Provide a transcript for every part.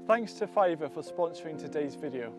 Thanks to Fiverr for sponsoring today's video.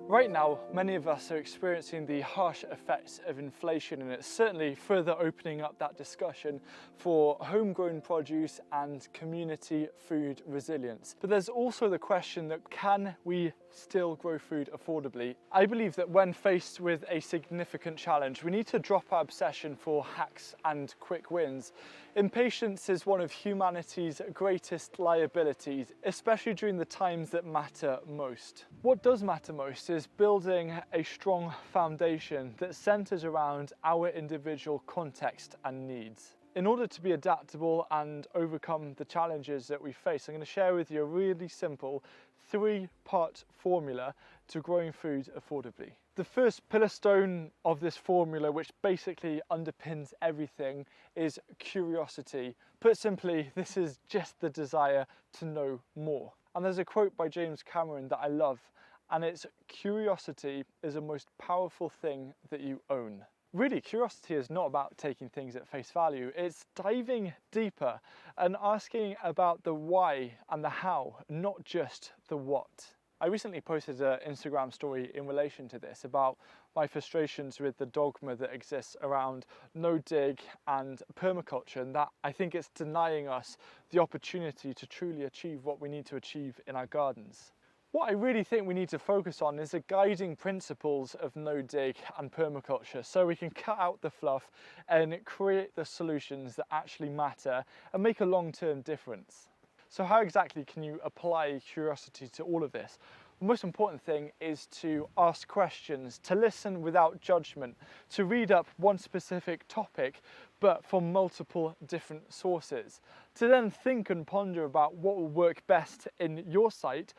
Right now, many of us are experiencing the harsh effects of inflation, and it's certainly further opening up that discussion for homegrown produce and community food resilience. But there's also the question that can we still grow food affordably? I believe that when faced with a significant challenge, we need to drop our obsession for hacks and quick wins. Impatience is one of humanity's greatest liabilities, especially during the times that matter most. What does matter most is building a strong foundation that centers around our individual context and needs. In order to be adaptable and overcome the challenges that we face, I'm going to share with you a really simple 3-part formula to growing food affordably. The first pillar stone of this formula, which basically underpins everything, is curiosity. Put simply, this is just the desire to know more. And there's a quote by James Cameron that I love, and it's, "Curiosity is the most powerful thing that you own." Really, curiosity is not about taking things at face value. It's diving deeper and asking about the why and the how, not just the what. I recently posted an Instagram story in relation to this about my frustrations with the dogma that exists around no-dig and permaculture, and that I think it's denying us the opportunity to truly achieve what we need to achieve in our gardens. What I really think we need to focus on is the guiding principles of no-dig and permaculture, so we can cut out the fluff and create the solutions that actually matter and make a long-term difference. So how exactly can you apply curiosity to all of this? The most important thing is to ask questions, to listen without judgment, to read up one specific topic but from multiple different sources, to then think and ponder about what will work best in your site.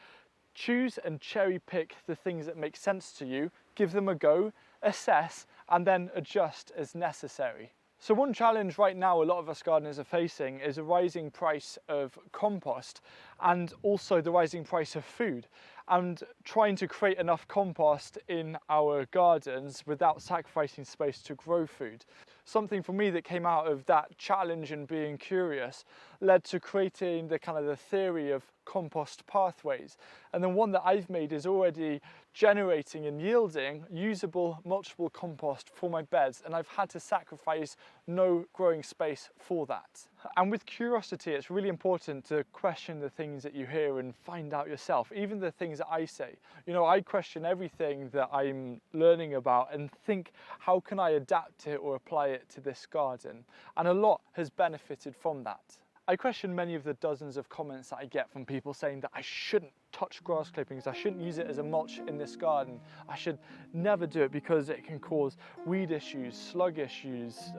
Choose and cherry pick the things that make sense to you, give them a go, assess, and then adjust as necessary. So one challenge right now a lot of us gardeners are facing is a rising price of compost and also the rising price of food, and trying to create enough compost in our gardens without sacrificing space to grow food. Something for me that came out of that challenge and being curious led to creating the theory of compost pathways, and the one that I've made is already generating and yielding usable mulchable compost for my beds, and I've had to sacrifice no growing space for that. And with curiosity, it's really important to question the things that you hear and find out yourself, even the things that I say. You know, I question everything that I'm learning about and think, how can I adapt it or apply it to this garden? And a lot has benefited from that. I question many of the dozens of comments that I get from people saying that I shouldn't touch grass clippings, I shouldn't use it as a mulch in this garden, I should never do it because it can cause weed issues, slug issues,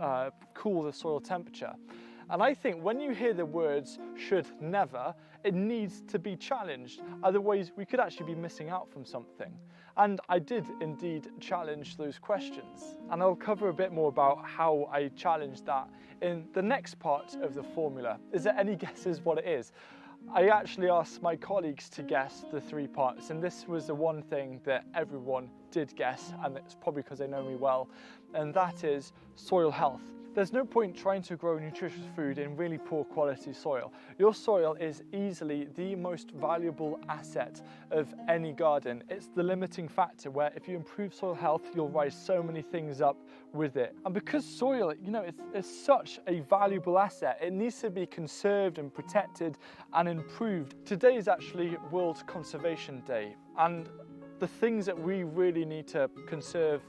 cool the soil temperature. And I think when you hear the words should never, it needs to be challenged. Otherwise, we could actually be missing out from something. And I did indeed challenge those questions. And I'll cover a bit more about how I challenged that in the next part of the formula. Is there any guesses what it is? I actually asked my colleagues to guess the 3 parts, and this was the one thing that everyone did guess, and it's probably because they know me well, and that is soil health. There's no point trying to grow nutritious food in really poor quality soil. Your soil is easily the most valuable asset of any garden. It's the limiting factor where if you improve soil health, you'll rise so many things up with it. And because soil, it's such a valuable asset, it needs to be conserved and protected and improved. Today is actually World Conservation Day, and the things that we really need to conserve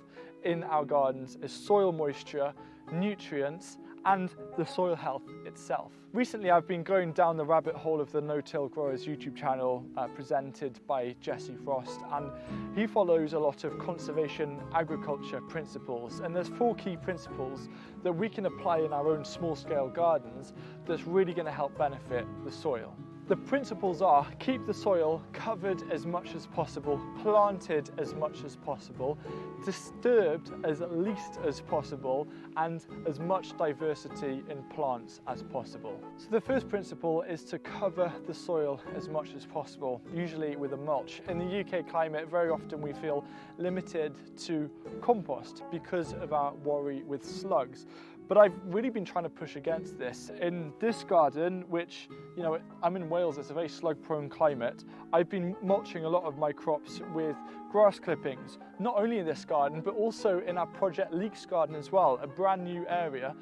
in our gardens is soil moisture, nutrients, and the soil health itself. Recently I've been going down the rabbit hole of the No-Till Growers YouTube channel presented by Jesse Frost, and he follows a lot of conservation agriculture principles, and there's 4 key principles that we can apply in our own small-scale gardens that's really going to help benefit the soil. The principles are: keep the soil covered as much as possible, planted as much as possible, disturbed as least as possible, and as much diversity in plants as possible. So the first principle is to cover the soil as much as possible, usually with a mulch. In the UK climate, very often we feel limited to compost because of our worry with slugs. But I've really been trying to push against this. In this garden, which, you know, I'm in Wales, it's a very slug-prone climate, I've been mulching a lot of my crops with grass clippings, not only in this garden, but also in our Project Leeks garden as well, a brand new area.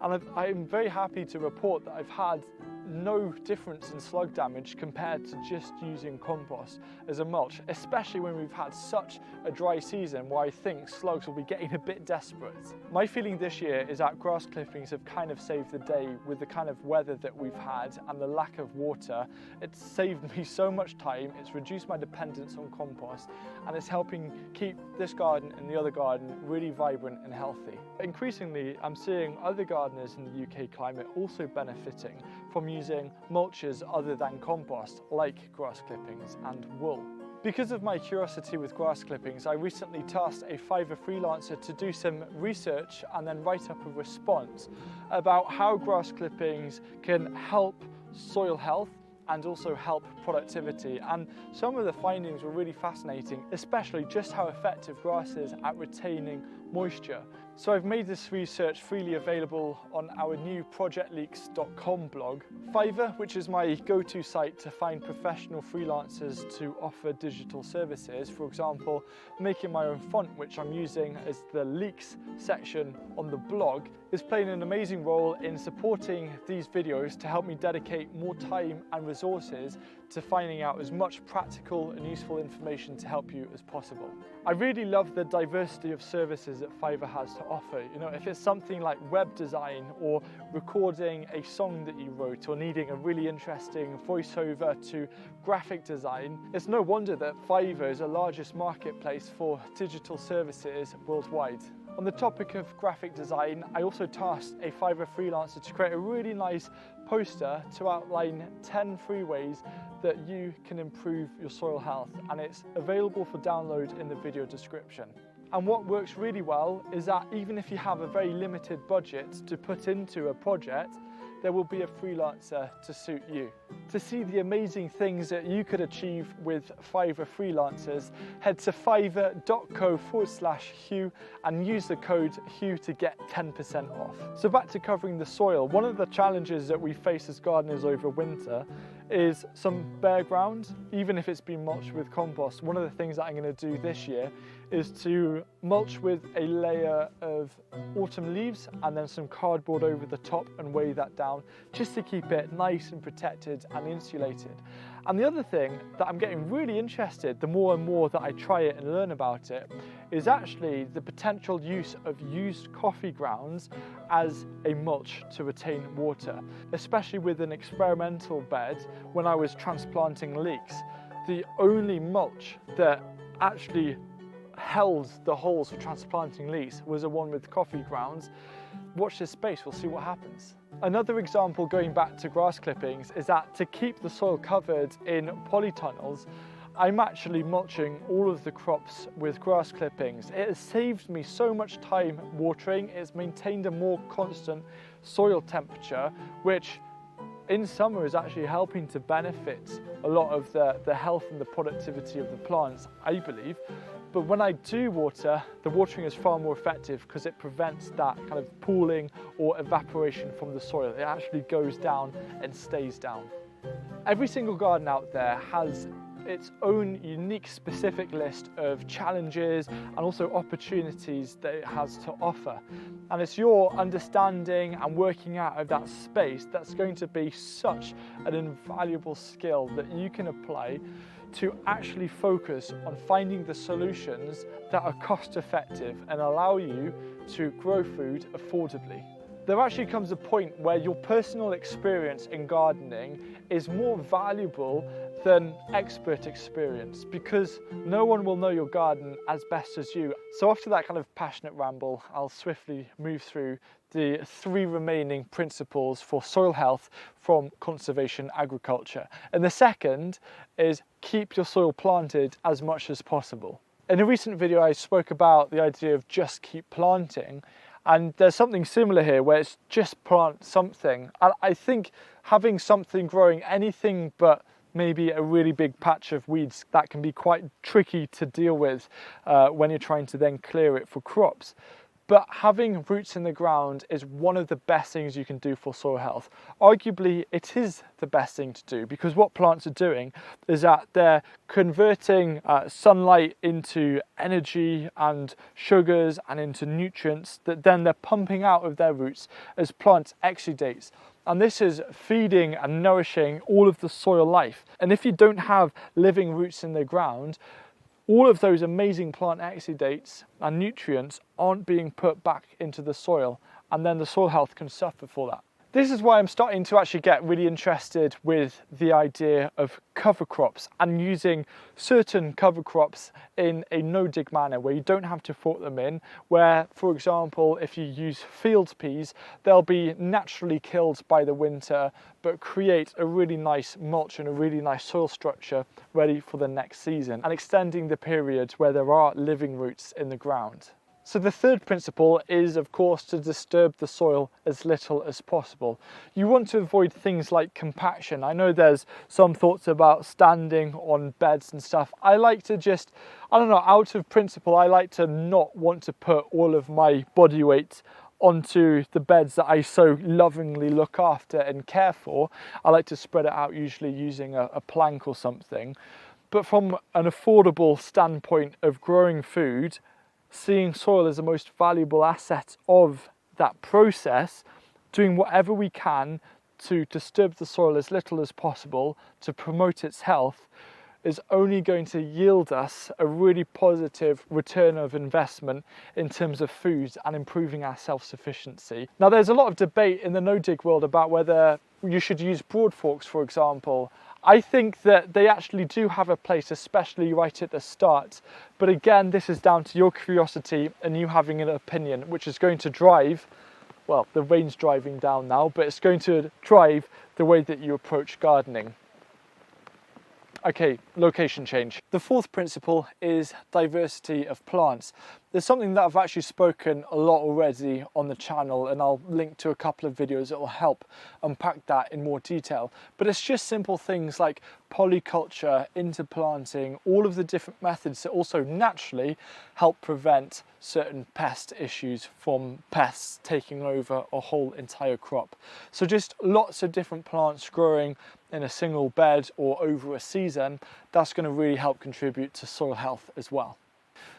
And I'm very happy to report that I've had no difference in slug damage compared to just using compost as a mulch, especially when we've had such a dry season where I think slugs will be getting a bit desperate. My feeling this year is that grass clippings have kind of saved the day with the kind of weather that we've had and the lack of water. It's saved me so much time, it's reduced my dependence on compost, and it's helping keep this garden and the other garden really vibrant and healthy. Increasingly, I'm seeing other gardeners in the UK climate also benefiting from using mulches other than compost, like grass clippings and wool. Because of my curiosity with grass clippings, I recently tasked a Fiverr freelancer to do some research and then write up a response about how grass clippings can help soil health and also help productivity. And some of the findings were really fascinating, especially just how effective grass is at retaining moisture. So I've made this research freely available on our new projectleeks.com blog. Fiverr, which is my go-to site to find professional freelancers to offer digital services, for example, making my own font, which I'm using as the Leeks section on the blog, is playing an amazing role in supporting these videos to help me dedicate more time and resources to finding out as much practical and useful information to help you as possible. I really love the diversity of services that Fiverr has to offer. You know, if it's something like web design or recording a song that you wrote or needing a really interesting voiceover to graphic design, it's no wonder that Fiverr is the largest marketplace for digital services worldwide. On the topic of graphic design, I also tasked a Fiverr freelancer to create a really nice poster to outline 10 free ways that you can improve your soil health, and it's available for download in the video description. And what works really well is that even if you have a very limited budget to put into a project, there will be a freelancer to suit you. To see the amazing things that you could achieve with Fiverr freelancers, head to fiverr.co/Hugh and use the code Hugh to get 10% off. So back to covering the soil, one of the challenges that we face as gardeners over winter is some bare ground, even if it's been mulched with compost. One of the things that I'm going to do this year is to mulch with a layer of autumn leaves and then some cardboard over the top and weigh that down just to keep it nice and protected and insulated. And the other thing that I'm getting really interested, the more and more that I try it and learn about it, is actually the potential use of used coffee grounds as a mulch to retain water, especially with an experimental bed when I was transplanting leeks. The only mulch that actually held the holes for transplanting leeks was the one with coffee grounds. Watch this space, we'll see what happens. Another example going back to grass clippings is that to keep the soil covered in polytunnels, I'm actually mulching all of the crops with grass clippings. It has saved me so much time watering, it's maintained a more constant soil temperature, which in summer is actually helping to benefit a lot of the health and the productivity of the plants, I believe. But when I do water, the watering is far more effective because it prevents that kind of pooling or evaporation from the soil. It actually goes down and stays down. Every single garden out there has its own unique specific list of challenges and also opportunities that it has to offer. And it's your understanding and working out of that space that's going to be such an invaluable skill that you can apply to actually focus on finding the solutions that are cost effective and allow you to grow food affordably. There actually comes a point where your personal experience in gardening is more valuable than expert experience, because no one will know your garden as best as you. So after that kind of passionate ramble, I'll swiftly move through the 3 remaining principles for soil health from conservation agriculture. And the second is keep your soil planted as much as possible. In a recent video, I spoke about the idea of just keep planting. And there's something similar here where it's just plant something. And I think having something growing, anything but maybe a really big patch of weeds, that can be quite tricky to deal with when you're trying to then clear it for crops. But having roots in the ground is one of the best things you can do for soil health. Arguably, it is the best thing to do, because what plants are doing is that they're converting sunlight into energy and sugars and into nutrients that then they're pumping out of their roots as plant exudates. And this is feeding and nourishing all of the soil life. And if you don't have living roots in the ground, all of those amazing plant exudates and nutrients aren't being put back into the soil, and then the soil health can suffer for that. This is why I'm starting to actually get really interested with the idea of cover crops and using certain cover crops in a no-dig manner where you don't have to fork them in, where, for example, if you use field peas, they'll be naturally killed by the winter but create a really nice mulch and a really nice soil structure ready for the next season, and extending the period where there are living roots in the ground. So the third principle is, of course, to disturb the soil as little as possible. You want to avoid things like compaction. I know there's some thoughts about standing on beds and stuff. I like to just, I don't know, out of principle, I like to not want to put all of my body weight onto the beds that I so lovingly look after and care for. I like to spread it out, usually using a plank or something. But from an affordable standpoint of growing food, seeing soil as the most valuable asset of that process, doing whatever we can to disturb the soil as little as possible to promote its health, is only going to yield us a really positive return of investment in terms of food and improving our self-sufficiency. Now, there's a lot of debate in the no-dig world about whether you should use broad forks, for example. I think that they actually do have a place, especially right at the start. But again, this is down to your curiosity and you having an opinion, which is going to drive, well, the rain's driving down now, but it's going to drive the way that you approach gardening. Okay, location change. The fourth principle is diversity of plants. There's something that I've actually spoken a lot already on the channel, and I'll link to a couple of videos that will help unpack that in more detail. But it's just simple things like polyculture, interplanting, all of the different methods that also naturally help prevent certain pest issues from pests taking over a whole entire crop. So just lots of different plants growing in a single bed or over a season, that's going to really help contribute to soil health as well.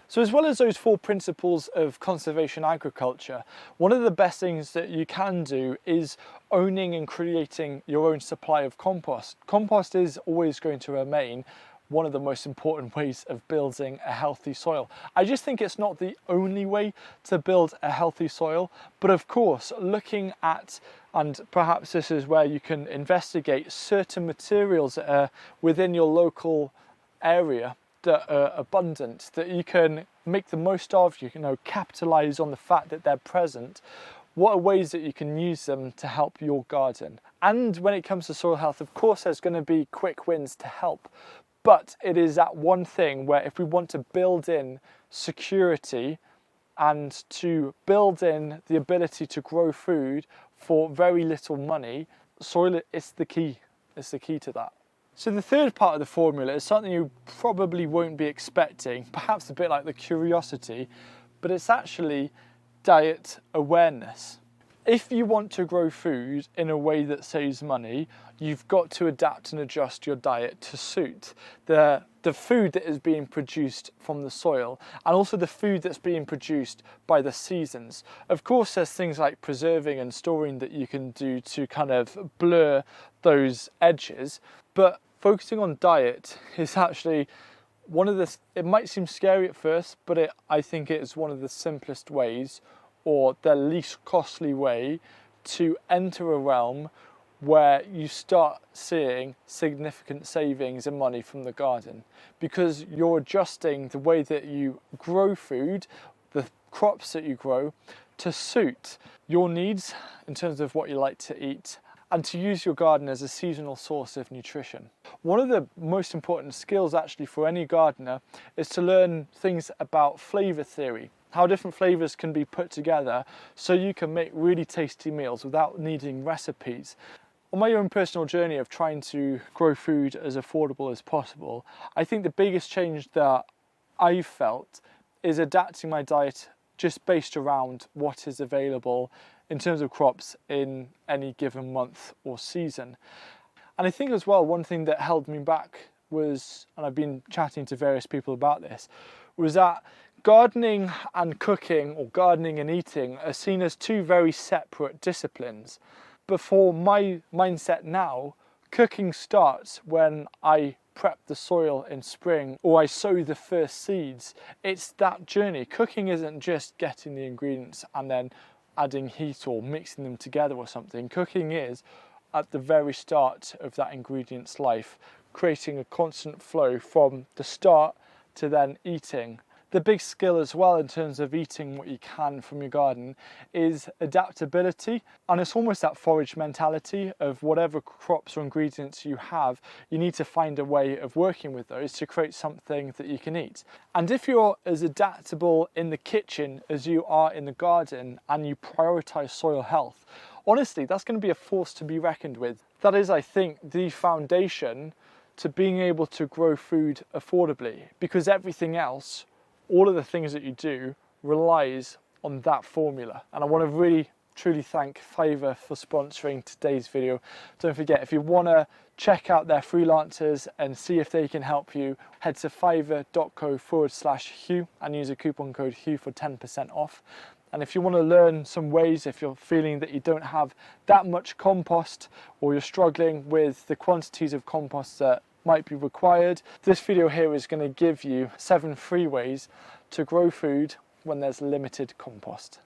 So as well as those four principles of conservation agriculture, one of the best things that you can do is owning and creating your own supply of compost. Compost is always going to remain one of the most important ways of building a healthy soil. I just think it's not the only way to build a healthy soil, but of course, looking at, and perhaps this is where you can investigate certain materials that are within your local area that are abundant, that you can make the most of, you can capitalize on the fact that they're present. What are ways that you can use them to help your garden? And when it comes to soil health, of course, there's going to be quick wins to help. But it is that one thing where if we want to build in security and to build in the ability to grow food for very little money, soil is the key. It's the key to that. So the third part of the formula is something you probably won't be expecting, perhaps a bit like the curiosity, but it's actually diet awareness. If you want to grow food in a way that saves money, you've got to adapt and adjust your diet to suit the food that is being produced from the soil, and also the food that's being produced by the seasons. Of course, there's things like preserving and storing that you can do to kind of blur those edges, but focusing on diet is actually one of the, it might seem scary at first, but I think it is one of the simplest ways, or the least costly way, to enter a realm where you start seeing significant savings in money from the garden, because you're adjusting the way that you grow food, the crops that you grow, to suit your needs in terms of what you like to eat, and to use your garden as a seasonal source of nutrition. One of the most important skills actually for any gardener is to learn things about flavour theory, how different flavours can be put together so you can make really tasty meals without needing recipes. On my own personal journey of trying to grow food as affordable as possible, I think the biggest change that I've felt is adapting my diet just based around what is available in terms of crops in any given month or season. And I think as well, one thing that held me back was, and I've been chatting to various people about this, was that gardening and cooking, or gardening and eating, are seen as two very separate disciplines. But for my mindset now, cooking starts when I prep the soil in spring or I sow the first seeds. It's that journey. Cooking isn't just getting the ingredients and then adding heat or mixing them together or something. Cooking is at the very start of that ingredient's life, creating a constant flow from the start to then eating. The big skill as well in terms of eating what you can from your garden is adaptability, and it's almost that forage mentality of whatever crops or ingredients you have, you need to find a way of working with those to create something that you can eat. And if you're as adaptable in the kitchen as you are in the garden and you prioritize soil health, honestly, that's going to be a force to be reckoned with. That is, I think, the foundation to being able to grow food affordably, because everything else, all of the things that you do, relies on that formula. And I want to really truly thank Fiverr for sponsoring today's video. Don't forget, if you want to check out their freelancers and see if they can help you, head to fiverr.co/Hugh and use a coupon code Hugh for 10% off. And if you want to learn some ways, if you're feeling that you don't have that much compost or you're struggling with the quantities of compost that might be required, this video here is going to give you 7 free ways to grow food when there's limited compost.